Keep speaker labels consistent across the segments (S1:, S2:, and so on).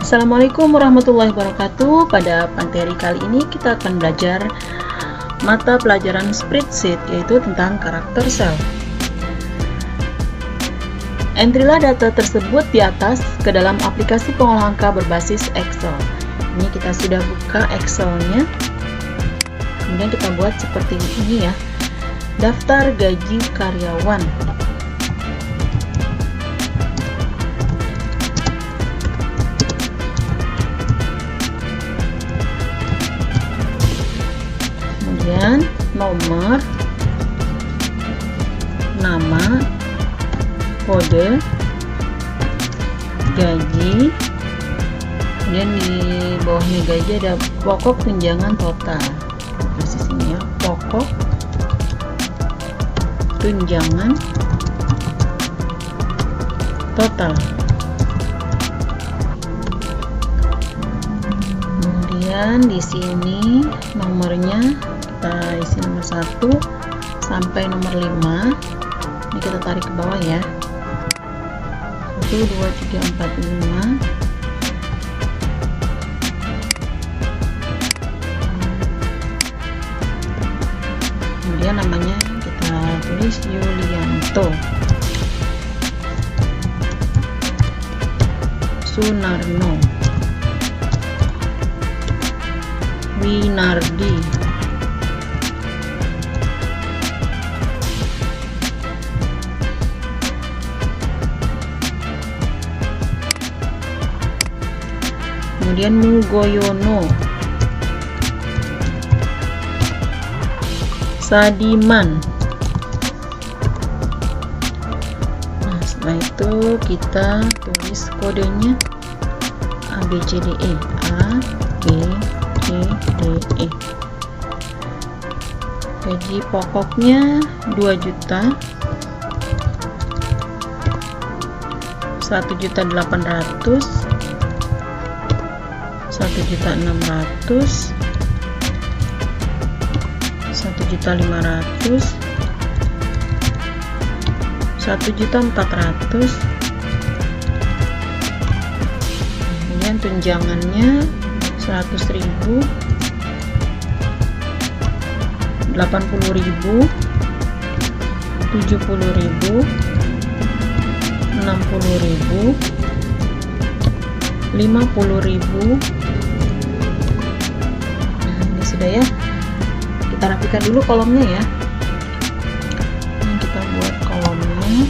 S1: Assalamualaikum warahmatullahi wabarakatuh. Pada materi kali ini kita akan belajar mata pelajaran spreadsheet, yaitu tentang karakter sel. Entrylah data tersebut di atas ke dalam aplikasi pengolah angka berbasis Excel. Ini kita sudah buka Excelnya. Kemudian kita buat seperti ini ya. Daftar gaji karyawan. Kemudian nomor, nama, kode, gaji. Kemudian di bawahnya gaji ada pokok tunjangan total. Posisinya pokok tunjangan total. Kemudian di sini nomornya kita isi nomor 1 sampai nomor 5. Ini kita tarik ke bawah ya. 1 2 3 4 5. Kemudian namanya kita tulis Yulianto, Sunarno, Winardi, kemudian Mugoyono, Sadiman. Nah, setelah itu kita tulis kodenya ABCDE, A B C D E. Gaji pokoknya 2 juta, 1.800.000, 1.600.000, 1.500.000, 1.400.000. Kemudian tunjangannya 100.000, 80.000, 70.000, 60.000, 50.000. Nah, ini sudah ya. Kita rapikan dulu kolomnya ya. Ini kita buat kolomnya.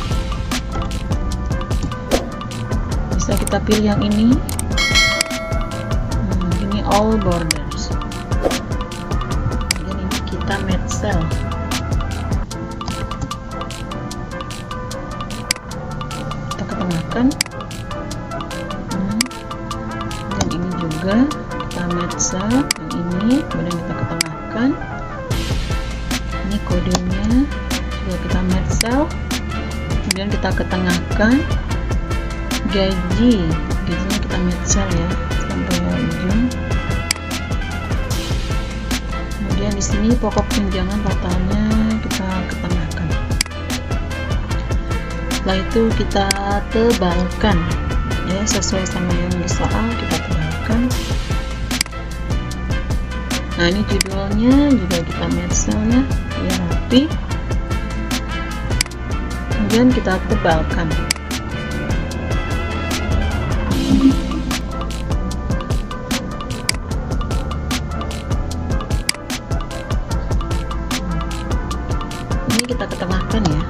S1: Bisa kita pilih yang ini. Ini all borders. Dan ini kita match cell. Kita ketengahkan. Dan ini juga kita match cell. Yang ini kemudian kita ketengahkan. Ini kodenya juga kita match cell, kemudian kita ketengahkan. Gajinya kita match cell ya sampai ujung. Kemudian di sini pokok tunjangan totalnya kita ketengahkan. Setelah itu kita tebalkan ya, sesuai sama yang di soal kita tebalkan. Nah, ini judulnya juga kita match cell-nya biar rapi. Kemudian kita tebalkan. Ini kita ketengahkan ya.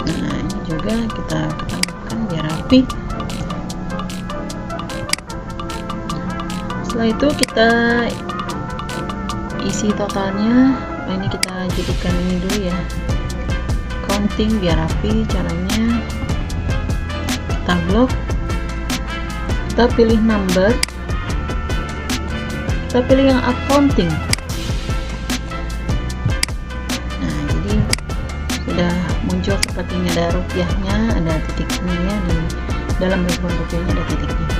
S1: Nah, ini juga kita ketengahkan biar rapi. Setelah itu kita isi totalnya. Nah, ini kita jadikan ini dulu ya, counting biar rapi. Caranya kita blok, kita pilih number, kita pilih yang accounting. Nah, jadi sudah muncul seperti ini, ada rupiahnya, ada titiknya ya, di dalam ribuan rupiahnya ada titiknya.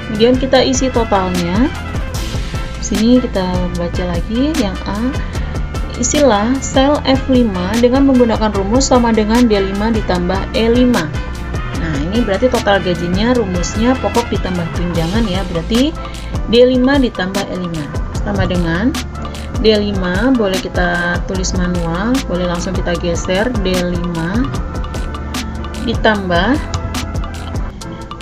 S1: Kemudian kita isi totalnya. Sini kita baca lagi yang A. Isilah sel F5 dengan menggunakan rumus sama dengan D5 ditambah E5. Nah, ini ini berarti total gajinya rumusnya pokok ditambah tunjangan ya, berarti D5 ditambah E5 sama dengan D5 boleh kita tulis manual, boleh langsung kita geser, D5 ditambah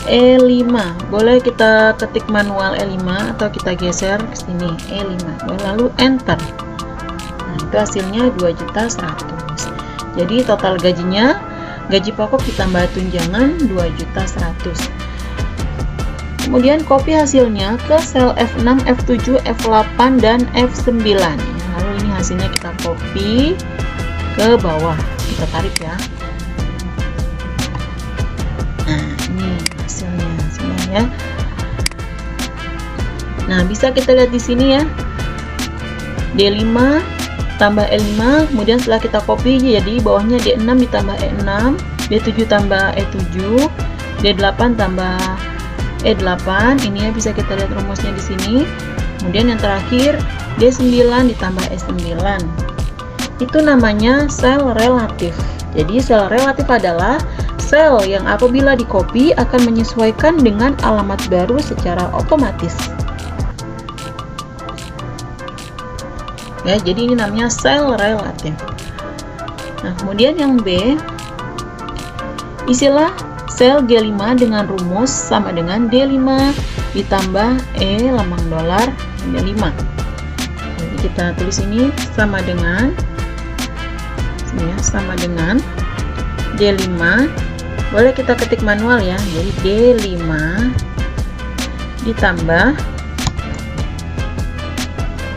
S1: E5, boleh kita ketik manual E5 atau kita geser ke sini E5, lalu enter. Nah, itu hasilnya 2.100.000. Jadi total gajinya, gaji pokok ditambah tunjangan 2.100.000. Kemudian copy hasilnya ke sel F6, F7, F8 dan F9 ya. Lalu ini hasilnya kita copy ke bawah, kita tarik ya. Nah, ini hasilnya sebenarnya. Nah, bisa kita lihat di sini ya. D5 tambah E5, kemudian setelah kita copy jadi bawahnya D6 ditambah E6, D7 tambah E7, D8 tambah E8. Ini ya, bisa kita lihat rumusnya di sini. Kemudian yang terakhir D9 ditambah E9. Itu namanya sel relatif. Jadi sel relatif adalah sel yang apabila di copy akan menyesuaikan dengan alamat baru secara otomatis. Ya, jadi ini namanya sel relatif. Nah, kemudian yang B, isilah sel G5 dengan rumus sama dengan D5 ditambah E lambang dolar D5. Jadi kita tulis ini sama dengan sini ya, sama dengan D5. Boleh kita ketik manual ya. Jadi D5 ditambah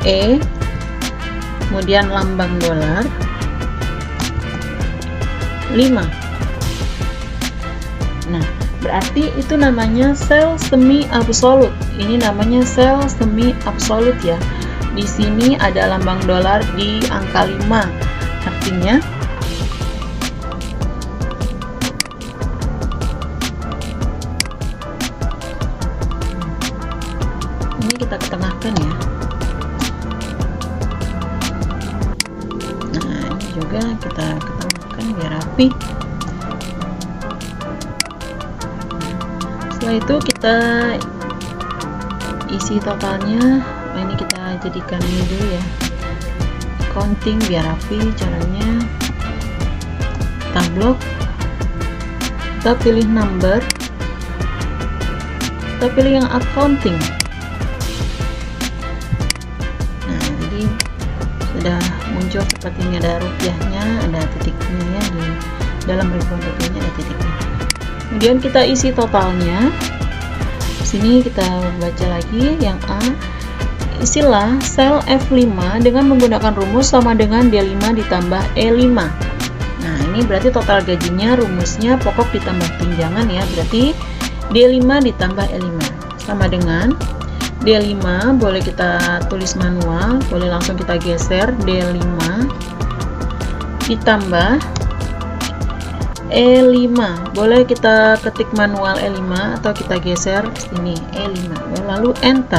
S1: E, kemudian lambang dolar 5. Nah, berarti itu namanya sel semi absolut. Ini namanya sel semi absolut ya. Di sini ada lambang dolar di angka 5. Artinya ini kita ketengahkan ya. Nah, ini juga kita ketengahkan biar rapi. Setelah itu kita isi totalnya. Nah, ini kita jadikan ini dulu ya, counting biar rapi caranya. Kita blok, kita pilih number, kita pilih yang accounting. Nah, jadi sudah muncul seperti ini, ada rupiahnya, ada titiknya ya, di dalam ribuan rupiahnya ada titiknya. Kemudian kita isi totalnya. Di sini kita baca lagi yang A. Isilah sel F5 dengan menggunakan rumus sama dengan D5 ditambah E5. Nah, ini berarti total gajinya rumusnya pokok ditambah tunjangan ya. Berarti D5 ditambah E5 sama dengan D5 boleh kita tulis manual, boleh langsung kita geser D5 ditambah E5, boleh kita ketik manual E5 atau kita geser ke sini E5, lalu enter.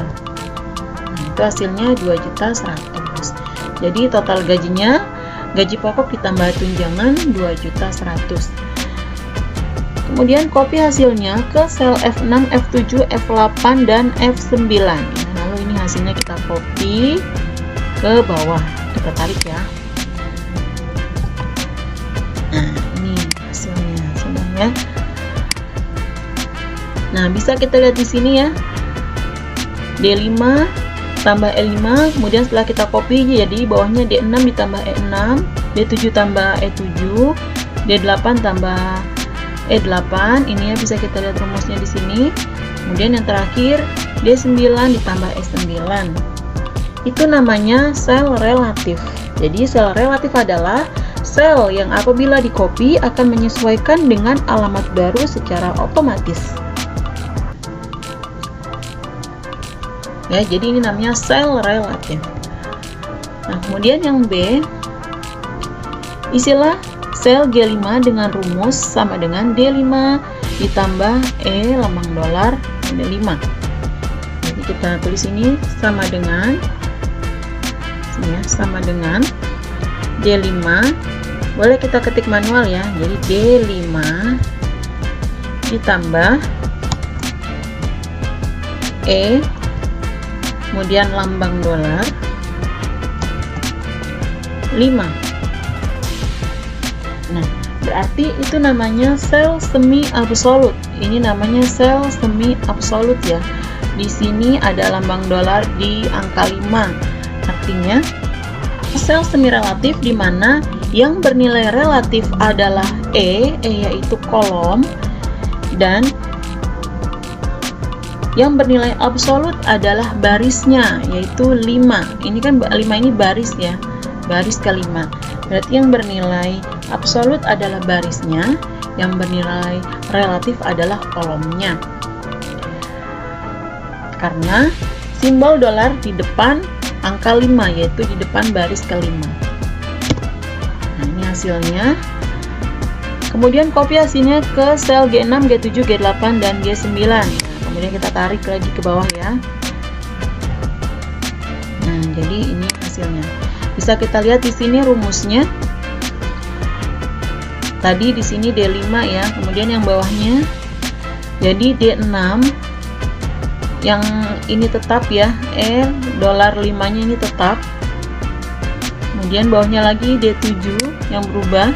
S1: Nah, itu hasilnya 2.100.000. Jadi total gajinya, gaji pokok ditambah tunjangan 2.100.000. Kemudian copy hasilnya ke sel F6, F7, F8 dan F9. Nah, lalu ini hasilnya kita copy ke bawah, kita tarik ya. Nah, ini hasilnya sebenarnya. Nah, bisa kita lihat di sini ya. D5 tambah E5, kemudian setelah kita copy jadi bawahnya D6 ditambah E6, D7 tambah E7, D8 tambah E8. Ini ya, bisa kita lihat rumusnya di sini. Kemudian yang terakhir D9 ditambah E9. Itu namanya sel relatif. Jadi sel relatif adalah sel yang apabila di copy akan menyesuaikan dengan alamat baru secara otomatis. Ya, jadi ini namanya sel relatif. Nah, kemudian yang B, isilah sel G5 dengan rumus sama dengan D5 ditambah E lambang dolar D5. Jadi kita tulis ini sama dengan sini ya, sama dengan D5. Boleh kita ketik manual ya. Jadi D5 ditambah E, kemudian lambang dolar 5. Nah, berarti itu namanya sel semi absolut. Ini namanya sel semi absolut ya. Di sini ada lambang dolar di angka 5. Artinya sel semi relatif di mana yang bernilai relatif adalah E yaitu kolom, dan yang bernilai absolut adalah barisnya, yaitu 5. Ini kan 5 ini baris ya, baris ke-5. Berarti yang bernilai absolut adalah barisnya, yang bernilai relatif adalah kolomnya. Karena simbol dolar di depan angka 5, yaitu di depan baris ke-5. Nah, ini hasilnya. Kemudian copy hasilnya ke sel G6, G7, G8, dan G9. Kemudian kita tarik lagi ke bawah ya. Nah, jadi ini hasilnya. Bisa kita lihat di sini rumusnya. Tadi di sini D5 ya, kemudian yang bawahnya jadi D6. Yang ini tetap ya, dolar 5-nya ini tetap. Kemudian bawahnya lagi D7 yang berubah.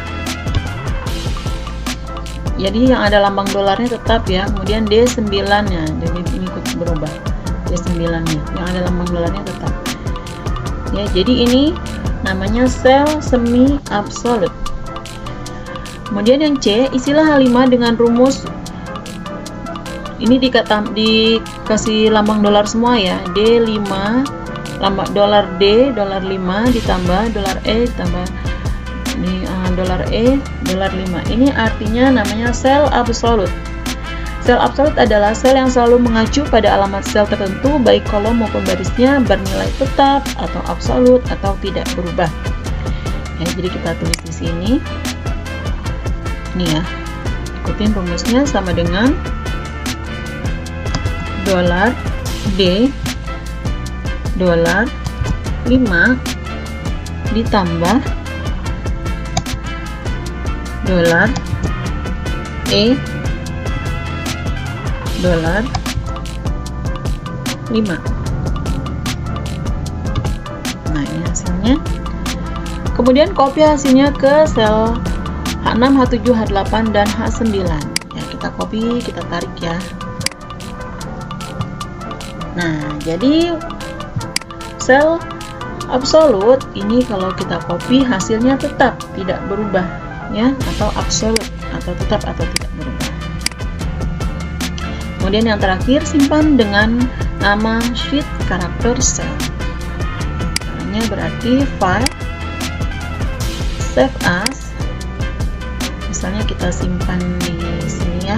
S1: Jadi yang ada lambang dolarnya tetap ya, kemudian D9-nya, jadi ini ikut berubah, D9-nya, yang ada lambang dolarnya tetap. Ya, jadi ini namanya sel semi absolut. Kemudian yang C, isilah H5 dengan rumus. Ini dikasih lambang dolar semua ya, D5, lambang dolar D, dolar 5 ditambah dolar E ditambah ini dolar E, dolar 5. Ini artinya namanya sel absolut. Sel absolut adalah sel yang selalu mengacu pada alamat sel tertentu, baik kolom maupun barisnya bernilai tetap atau absolut atau tidak berubah. Ya, jadi kita tulis di sini. Ini ya, ikutin rumusnya sama dengan dolar D, dolar 5 ditambah dolar E, dolar 5. Nah, ini hasilnya. Kemudian copy hasilnya ke sel H6, H7, H8, dan H9. Ya, kita copy, kita tarik ya. Nah, jadi sel absolut ini kalau kita copy hasilnya tetap tidak berubah ya, atau absolut, atau tetap atau tidak berubah. Kemudian yang terakhir, simpan dengan nama sheet karakter sel. Caranya berarti file, save as, misalnya kita simpan di sini ya,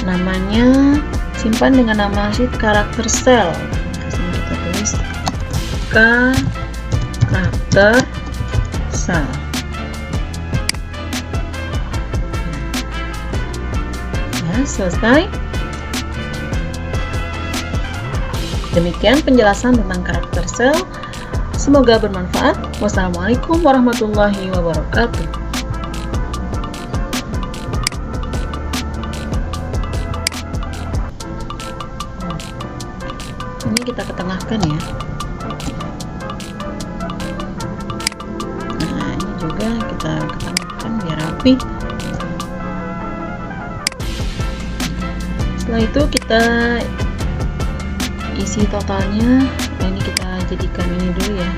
S1: namanya simpan dengan nama sheet karakter sel. Sini kita tulis karakter sel. Selesai. Demikian penjelasan tentang karakter sel. Semoga bermanfaat. Wassalamualaikum warahmatullahi wabarakatuh. Ini kita ketengahkan ya. Nah, ini juga kita ketengahkan biar rapi. Setelah itu kita isi totalnya. Nah, ini kita jadikan ini dulu ya,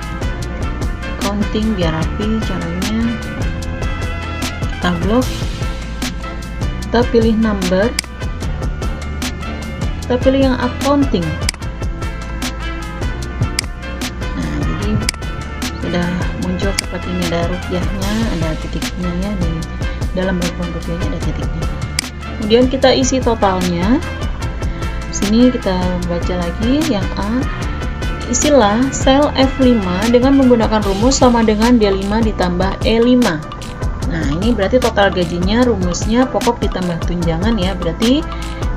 S1: counting biar rapi caranya. Kita blok, kita pilih number, kita pilih yang accounting. Nah, jadi sudah muncul seperti ini, ada rupiahnya, ada titiknya ya, di dalam background rupiahnya ada titiknya. Kemudian kita isi totalnya. Sini kita baca lagi yang A. Isilah sel F5 dengan menggunakan rumus sama dengan D5 ditambah E5. Nah, ini berarti total gajinya rumusnya pokok ditambah tunjangan ya. Berarti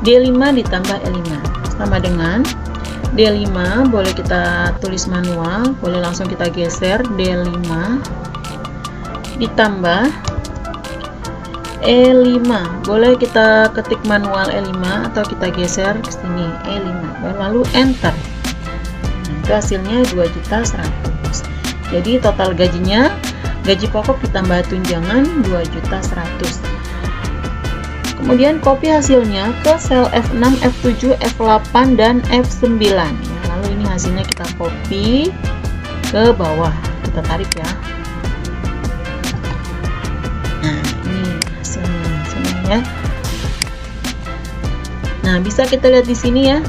S1: D5 ditambah E5 sama dengan D5, boleh kita tulis manual, boleh langsung kita geser, D5 ditambah E5. Boleh kita ketik manual E5 atau kita geser ke sini E5, lalu enter. Itu hasilnya 2.100.000. Jadi total gajinya, gaji pokok ditambah tunjangan 2.100.000. Kemudian copy hasilnya ke sel F6, F7, F8 dan F9 ya. Lalu ini hasilnya kita copy ke bawah, kita tarik ya. Nah, ini hasilnya sebenarnya. Nah, bisa kita lihat di sini ya.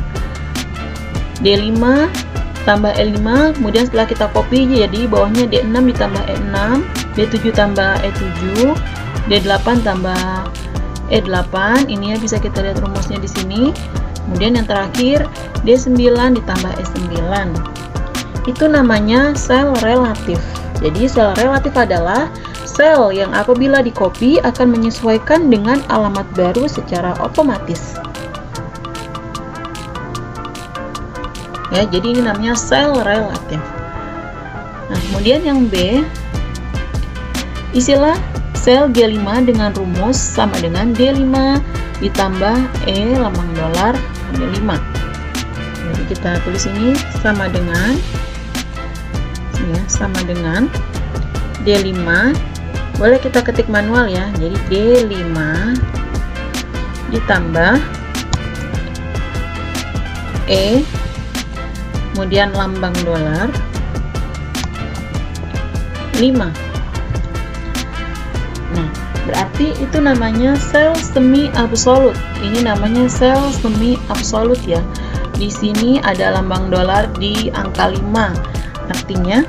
S1: D5 tambah E5, kemudian setelah kita copy jadi bawahnya D6 ditambah E6, D7 tambah E7, D8 tambah E8. Ini ya, bisa kita lihat rumusnya di sini. Kemudian yang terakhir D9 ditambah E9. Itu namanya sel relatif. Jadi sel relatif adalah sel yang apabila di copy akan menyesuaikan dengan alamat baru secara otomatis. Ya, jadi ini namanya sel relatif. Nah, kemudian yang B, isilah sel G5 dengan rumus sama dengan D5 ditambah E lambang dolar D5. Jadi kita tulis ini sama dengan ya, sama dengan D5. Boleh kita ketik manual ya. Jadi D5 ditambah E, kemudian lambang dolar 5. Nah, berarti itu namanya sel semi absolut. Ini namanya sel semi absolut ya. Di sini ada lambang dolar di angka 5. Artinya